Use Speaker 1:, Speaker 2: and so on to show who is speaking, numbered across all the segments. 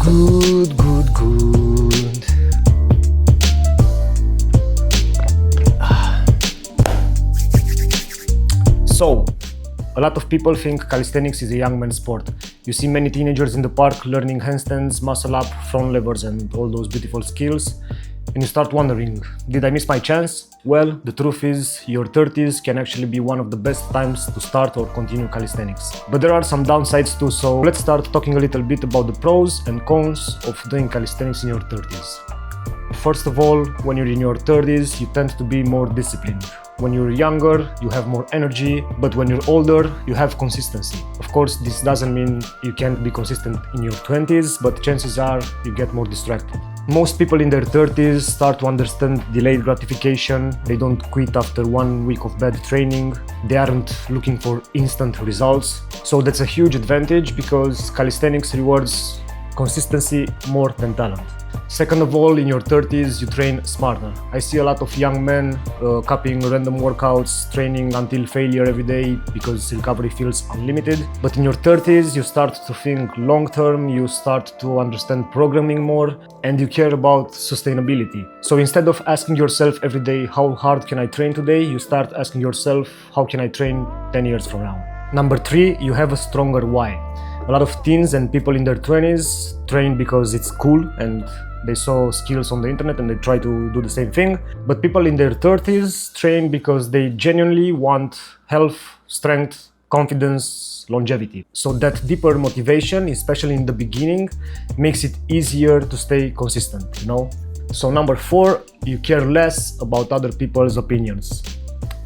Speaker 1: Good, good, good. So, a lot of people think calisthenics is a young man's sport. You see many teenagers in the park learning handstands, muscle up, front levers and all those beautiful skills. And you start wondering, did I miss my chance? Well, the truth is, your 30s can actually be one of the best times to start or continue calisthenics. But there are some downsides too, so let's start talking a little bit about the pros and cons of doing calisthenics in your 30s. First of all, when you're in your 30s, you tend to be more disciplined. When you're younger, you have more energy, but when you're older, you have consistency. Of course, this doesn't mean you can't be consistent in your 20s, but chances are you get more distracted. Most people in their 30s start to understand delayed gratification. They don't quit after 1 week of bad training. They aren't looking for instant results. So that's a huge advantage because calisthenics rewards consistency more than talent. Second of all, in your 30s, you train smarter. I see a lot of young men copying random workouts, training until failure every day because recovery feels unlimited. But in your 30s, you start to think long-term, you start to understand programming more, and you care about sustainability. So instead of asking yourself every day, how hard can I train today? You start asking yourself, how can I train 10 years from now? Number 3, you have a stronger why. A lot of teens and people in their 20s train because it's cool and they saw skills on the internet and they try to do the same thing. But people in their 30s train because they genuinely want health, strength, confidence, longevity. So that deeper motivation, especially in the beginning, makes it easier to stay consistent, you know? So number 4, you care less about other people's opinions.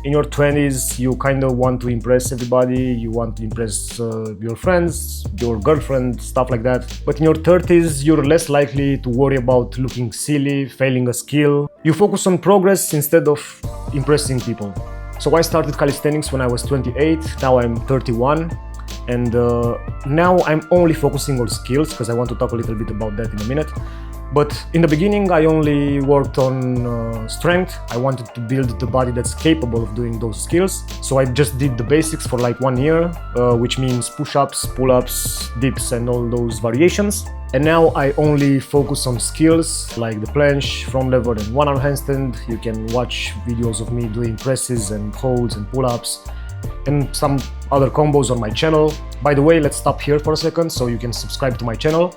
Speaker 1: In your 20s, you kind of want to impress everybody, you want to impress your friends, your girlfriend, stuff like that. But in your 30s, you're less likely to worry about looking silly, failing a skill. You focus on progress instead of impressing people. So I started calisthenics when I was 28, now I'm 31. And now I'm only focusing on skills because I want to talk a little bit about that in a minute. But in the beginning, I only worked on strength. I wanted to build the body that's capable of doing those skills. So I just did the basics for like 1 year, which means push-ups, pull-ups, dips, and all those variations. And now I only focus on skills like the planche, front lever, and one-arm handstand. You can watch videos of me doing presses and holds and pull-ups and some other combos on my channel. By the way, let's stop here for a second so you can subscribe to my channel.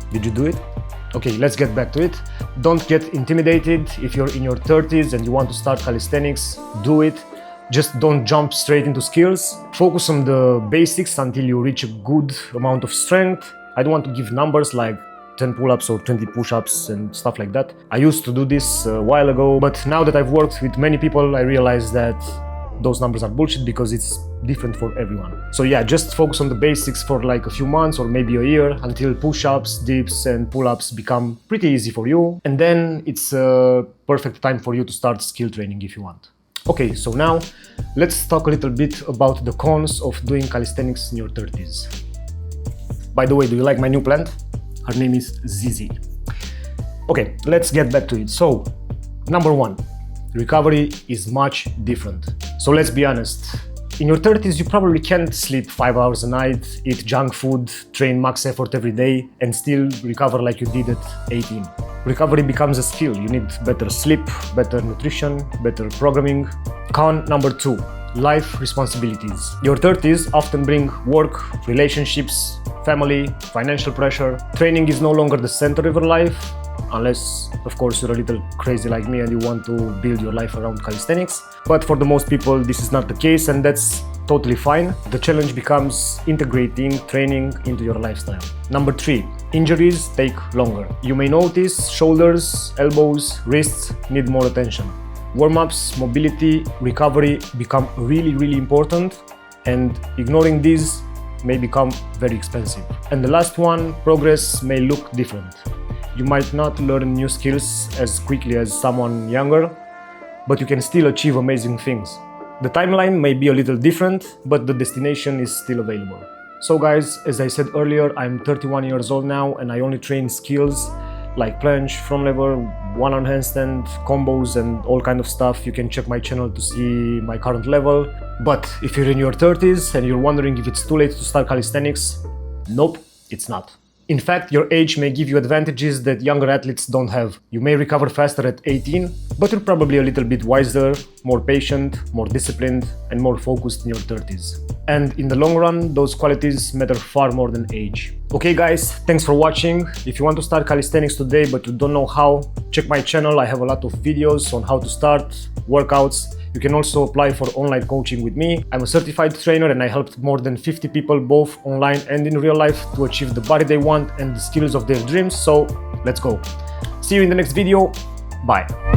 Speaker 1: Did you do it? Okay, let's get back to it. Don't get intimidated. If you're in your 30s and you want to start calisthenics, do it. Just don't jump straight into skills. Focus on the basics until you reach a good amount of strength. I don't want to give numbers like 10 pull-ups or 20 push-ups and stuff like that. I used to do this a while ago, but now that I've worked with many people, I realize that those numbers are bullshit because it's different for everyone. So yeah, just focus on the basics for like a few months or maybe a year until push-ups, dips and pull-ups become pretty easy for you. And then it's a perfect time for you to start skill training if you want. Okay, so now let's talk a little bit about the cons of doing calisthenics in your 30s. By the way, do you like my new plant? Her name is Zizi. Okay, let's get back to it. So, number 1. Recovery is much different. So let's be honest, in your 30s you probably can't sleep 5 hours a night, eat junk food, train max effort every day and still recover like you did at 18. Recovery becomes a skill. You need better sleep, better nutrition, better programming. Con number 2, life responsibilities. Your 30s often bring work, relationships, family, financial pressure. Training is no longer the center of your life. Unless, of course, you're a little crazy like me and you want to build your life around calisthenics. But for the most people, this is not the case and that's totally fine. The challenge becomes integrating training into your lifestyle. Number 3, injuries take longer. You may notice shoulders, elbows, wrists need more attention. Warm-ups, mobility, recovery become really important and ignoring these may become very expensive. And the last one, progress may look different. You might not learn new skills as quickly as someone younger, but you can still achieve amazing things. The timeline may be a little different, but the destination is still available. So guys, as I said earlier, I'm 31 years old now and I only train skills like planche, front lever, one-arm handstand, combos and all kind of stuff. You can check my channel to see my current level. But if you're in your 30s and you're wondering if it's too late to start calisthenics, Nope, it's not. In fact, your age may give you advantages that younger athletes don't have. You may recover faster at 18, but you're probably a little bit wiser, more patient, more disciplined, and more focused in your 30s. And in the long run, those qualities matter far more than age. Okay guys, thanks for watching. If you want to start calisthenics today but you don't know how, check my channel. I have a lot of videos on how to start, workouts. You can also apply for online coaching with me. I'm a certified trainer and I helped more than 50 people both online and in real life to achieve the body they want and the skills of their dreams. So let's go. See you in the next video. Bye.